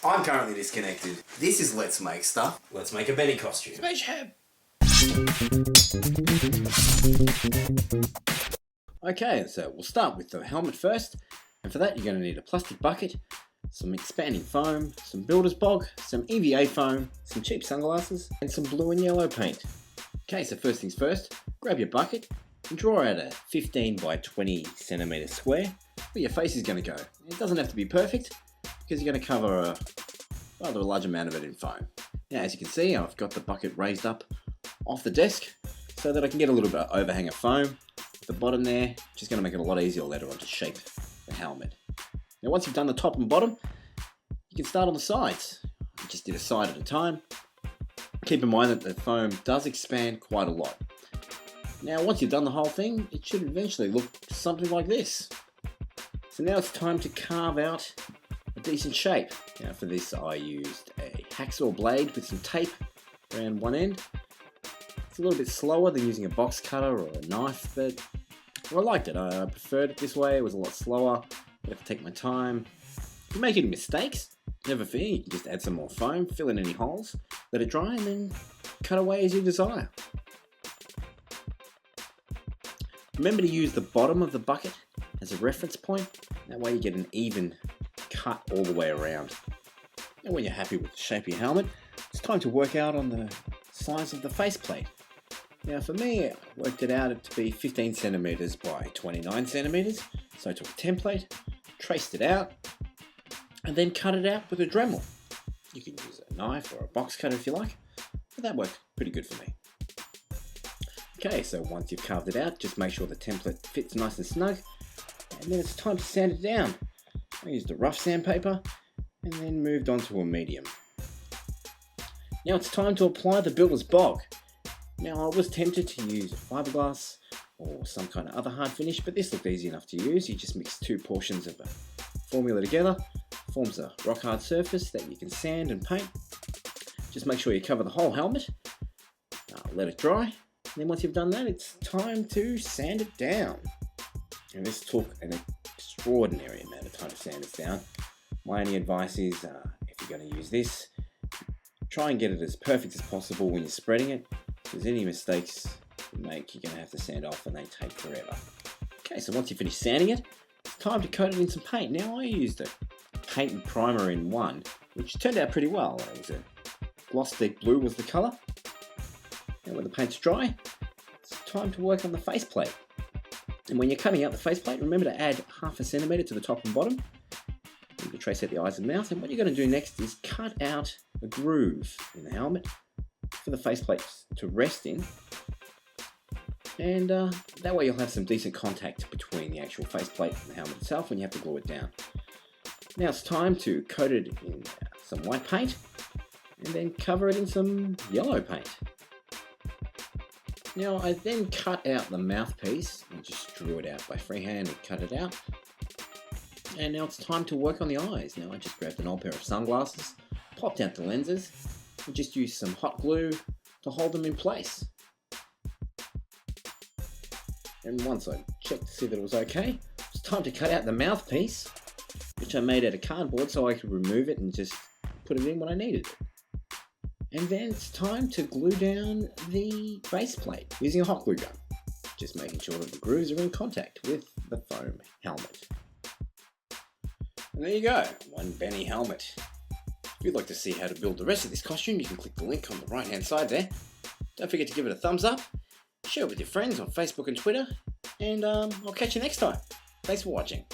I'm currently disconnected. This is Let's Make Stuff. Let's make a Benny costume. SPACESHIP! Okay, so we'll start with the helmet first, and for that you're going to need a plastic bucket, some expanding foam, some builder's bog, some EVA foam, some cheap sunglasses, and some blue and yellow paint. Okay, so first things first, grab your bucket and draw out a 15 by 20 centimeter square where your face is going to go. It doesn't have to be perfect because you're going to cover a rather large amount of it in foam. Now as you can see, I've got the bucket raised up off the desk so that I can get a little bit of overhang of foam at the bottom there, just going to make it a lot easier later on to shape the helmet. Now once you've done the top and bottom, you can start on the sides. I just did a side at a time. Keep in mind that the foam does expand quite a lot. Now once you've done the whole thing, it should eventually look something like this. So now it's time to carve out a decent shape. Now for this I used a hacksaw blade with some tape around one end. It's a little bit slower than using a box cutter or a knife, but I liked it. I preferred it this way. It was a lot slower. I have to take my time. If you make any mistakes, never fear, you can just add some more foam, fill in any holes, let it dry, and then cut away as you desire. Remember to use the bottom of the bucket as a reference point. That way you get an even cut all the way around. And when you're happy with the shape of your helmet, it's time to work out on the size of the faceplate. Now for me, I worked it out to be 15 centimeters by 29 centimeters. So I took a template, traced it out, and then cut it out with a Dremel. You can use a knife or a box cutter if you like, but that worked pretty good for me. Okay, so once you've carved it out, just make sure the template fits nice and snug, and then it's time to sand it down. I used a rough sandpaper, and then moved on to a medium. Now it's time to apply the builder's bog. Now I was tempted to use a fiberglass or some kind of other hard finish, but this looked easy enough to use. You just mix two portions of a formula together, forms a rock hard surface that you can sand and paint. Just make sure you cover the whole helmet, let it dry, and then once you've done that, it's time to sand it down. And this took an extraordinary amount of time to sand this down. My only advice is, if you're going to use this, try and get it as perfect as possible when you're spreading it. If there's any mistakes you make, you're going to have to sand off and they take forever. Okay, so once you finish sanding it, it's time to coat it in some paint. Now I used a paint and primer in one, which turned out pretty well. It was a gloss deep blue was the colour. Now when the paint's dry, it's time to work on the faceplate. And when you're cutting out the faceplate, remember to add 0.5 centimeter to the top and bottom. You can trace out the eyes and mouth, and what you're going to do next is cut out a groove in the helmet for the faceplate to rest in, and that way you'll have some decent contact between the actual faceplate and the helmet itself when you have to glue it down. Now it's time to coat it in some white paint and then cover it in some yellow paint. Now I then cut out the mouthpiece and just drew it out by freehand and cut it out. And now it's time to work on the eyes. Now I just grabbed an old pair of sunglasses, popped out the lenses, and just used some hot glue to hold them in place. And once I checked to see that it was okay, it's time to cut out the mouthpiece, which I made out of cardboard so I could remove it and just put it in when I needed it. And then it's time to glue down the faceplate using a hot glue gun, just making sure that the grooves are in contact with the foam helmet. And there you go, one Benny helmet. If you'd like to see how to build the rest of this costume, you can click the link on the right hand side there. Don't forget to give it a thumbs up, share it with your friends on Facebook and Twitter, and I'll catch you next time. Thanks for watching.